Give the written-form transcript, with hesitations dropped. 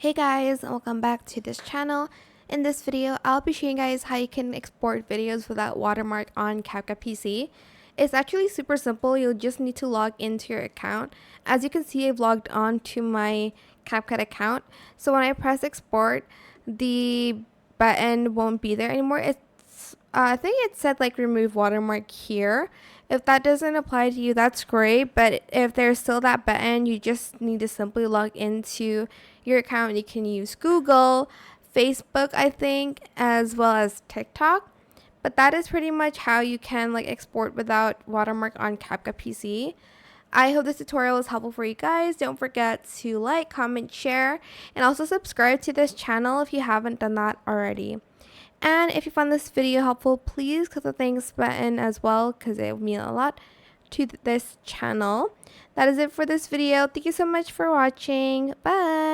Hey guys, and welcome back to this channel. In this video, I'll be showing you guys how you can export videos without Watermark on CapCut PC. It's actually super simple. You'll just need to log into your account. As you can see, I've logged on to my CapCut account. So when I press export, the button won't be there anymore. I think it said like remove watermark here. If that doesn't apply to you, that's great. But if there's still that button, you just need to simply log into your account. You can use Google, Facebook, I think, as well as TikTok. But that is pretty much how you can like export without watermark on CapCut PC. I hope this tutorial was helpful for you guys. Don't forget to like, comment, share, and also subscribe to this channel if you haven't done that already. And if you found this video helpful, please click the thanks button as well because it will mean a lot to this channel. That is it for this video. Thank you so much for watching. Bye!